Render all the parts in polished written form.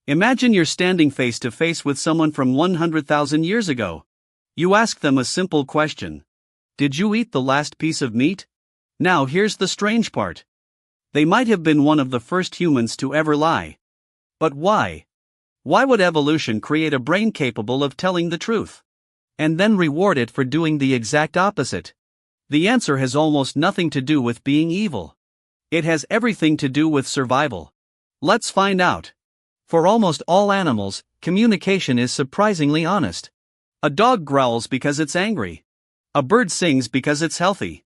Imagine you're standing face to face with someone from 100,000 years ago. You ask them a simple question. Did you eat the last piece of meat? Now here's the strange part. They might have been one of the first humans to ever lie. But why? Why would evolution create a brain capable of telling the truth? And then reward it for doing the exact opposite? The answer has almost nothing to do with being evil. It has everything to do with survival. Let's find out. For almost all animals, communication is surprisingly honest. A dog growls because it's angry. A bird sings because it's healthy.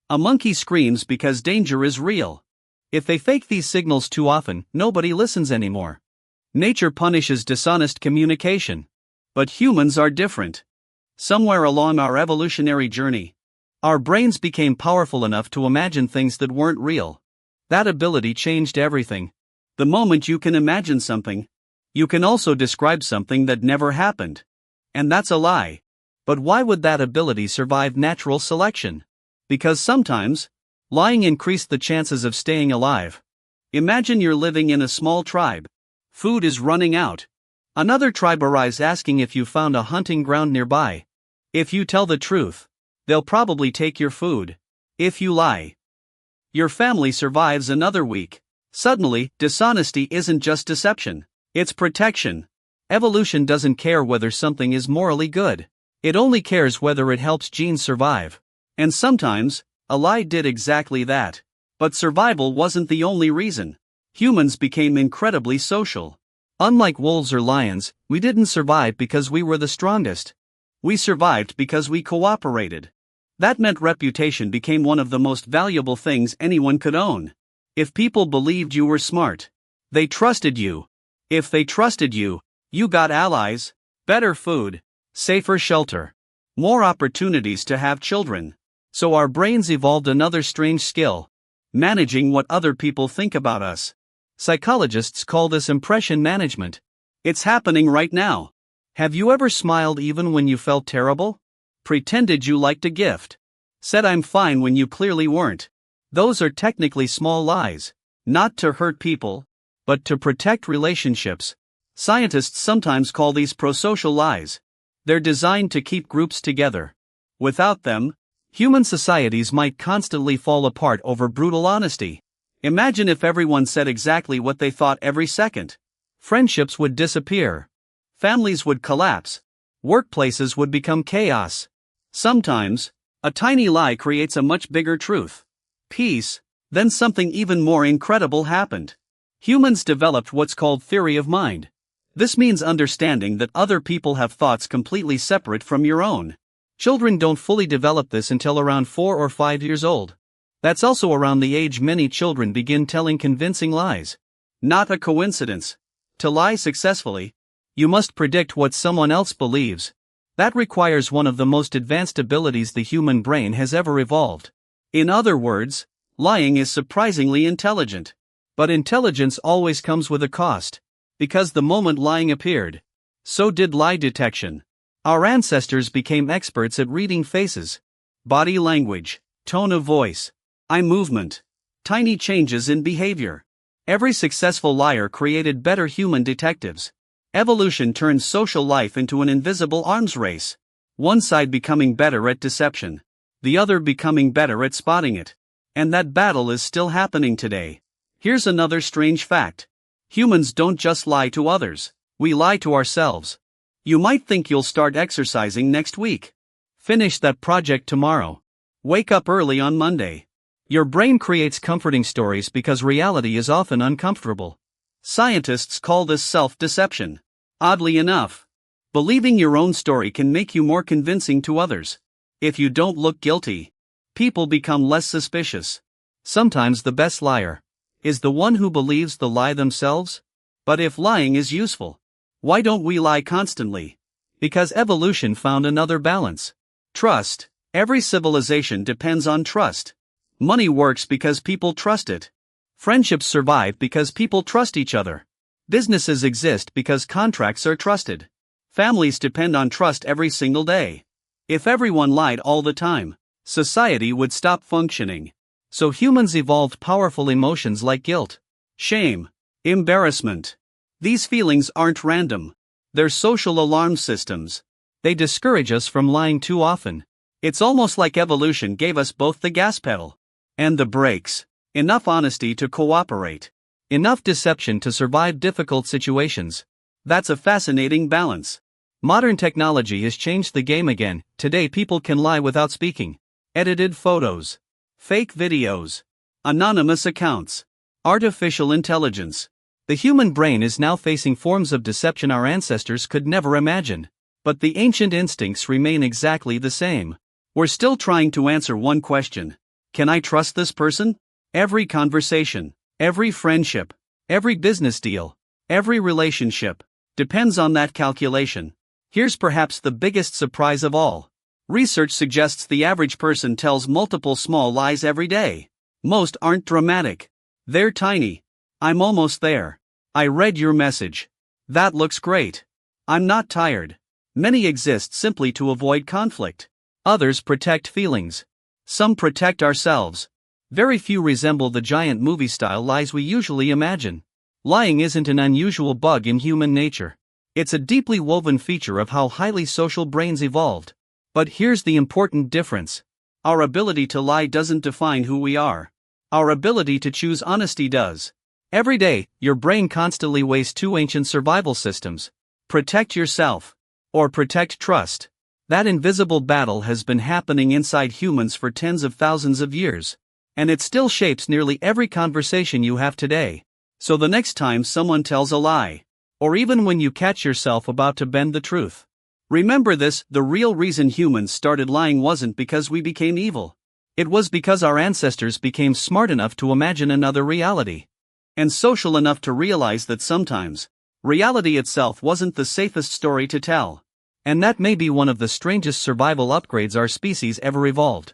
A monkey screams because danger is real. If they fake these signals too often, nobody listens anymore. Nature punishes dishonest communication. But humans are different. Somewhere along our evolutionary journey, our brains became powerful enough to imagine things that weren't real. That ability changed everything. The moment you can imagine something, you can also describe something that never happened. And that's a lie. But why would that ability survive natural selection? Because sometimes, lying increased the chances of staying alive. Imagine you're living in a small tribe. Food is running out. Another tribe arrives asking if you found a hunting ground nearby. If you tell the truth, they'll probably take your food. If you lie, your family survives another week. Suddenly, dishonesty isn't just deception, it's protection. Evolution doesn't care whether something is morally good. It only cares whether it helps genes survive. And sometimes, a lie did exactly that. But survival wasn't the only reason. Humans became incredibly social. Unlike wolves or lions, we didn't survive because we were the strongest. We survived because we cooperated. That meant reputation became one of the most valuable things anyone could own. If people believed you were smart, they trusted you. If they trusted you, you got allies, better food, safer shelter, more opportunities to have children. So our brains evolved another strange skill: managing what other people think about us. Psychologists call this impression management. It's happening right now. Have you ever smiled even when you felt terrible? Pretended you liked a gift? Said I'm fine when you clearly weren't? Those are technically small lies. Not to hurt people, but to protect relationships. Scientists sometimes call these prosocial lies. They're designed to keep groups together. Without them, human societies might constantly fall apart over brutal honesty. Imagine if everyone said exactly what they thought every second. Friendships would disappear. Families would collapse. Workplaces would become chaos. Sometimes, a tiny lie creates a much bigger truth. Peace. Then something even more incredible happened. Humans developed what's called theory of mind. This means understanding that other people have thoughts completely separate from your own. Children don't fully develop this until around 4 or 5 years old. That's also around the age many children begin telling convincing lies. Not a coincidence. To lie successfully, you must predict what someone else believes. That requires one of the most advanced abilities the human brain has ever evolved. In other words, lying is surprisingly intelligent. But intelligence always comes with a cost. Because the moment lying appeared, so did lie detection. Our ancestors became experts at reading faces, body language, tone of voice, eye movement, tiny changes in behavior. Every successful liar created better human detectives. Evolution turned social life into an invisible arms race. One side becoming better at deception, the other becoming better at spotting it. And that battle is still happening today. Here's another strange fact. Humans don't just lie to others, we lie to ourselves. You might think you'll start exercising next week. Finish that project tomorrow. Wake up early on Monday. Your brain creates comforting stories because reality is often uncomfortable. Scientists call this self-deception. Oddly enough, believing your own story can make you more convincing to others. If you don't look guilty, people become less suspicious. Sometimes the best liar is the one who believes the lie themselves. But if lying is useful, why don't we lie constantly? Because evolution found another balance. Trust. Every civilization depends on trust. Money works because people trust it. Friendships survive because people trust each other. Businesses exist because contracts are trusted. Families depend on trust every single day. If everyone lied all the time, society would stop functioning. So humans evolved powerful emotions like guilt, shame, embarrassment, These feelings aren't random. They're social alarm systems. They discourage us from lying too often. It's almost like evolution gave us both the gas pedal and the brakes. Enough honesty to cooperate. Enough deception to survive difficult situations. That's a fascinating balance. Modern technology has changed the game again. Today people can lie without speaking. Edited photos. Fake videos. Anonymous accounts. Artificial intelligence. The human brain is now facing forms of deception our ancestors could never imagine. But the ancient instincts remain exactly the same. We're still trying to answer one question. Can I trust this person? Every conversation, every friendship, every business deal, every relationship depends on that calculation. Here's perhaps the biggest surprise of all. Research suggests the average person tells multiple small lies every day. Most aren't dramatic. They're tiny. I'm almost there. I read your message. That looks great. I'm not tired. Many exist simply to avoid conflict. Others protect feelings. Some protect ourselves. Very few resemble the giant movie-style lies we usually imagine. Lying isn't an unusual bug in human nature. It's a deeply woven feature of how highly social brains evolved. But here's the important difference. Our ability to lie doesn't define who we are. Our ability to choose honesty does. Every day, your brain constantly weighs two ancient survival systems. Protect yourself. Or protect trust. That invisible battle has been happening inside humans for tens of thousands of years. And it still shapes nearly every conversation you have today. So the next time someone tells a lie, or even when you catch yourself about to bend the truth, remember this: the real reason humans started lying wasn't because we became evil. It was because our ancestors became smart enough to imagine another reality. And social enough to realize that sometimes, reality itself wasn't the safest story to tell. And that may be one of the strangest survival upgrades our species ever evolved.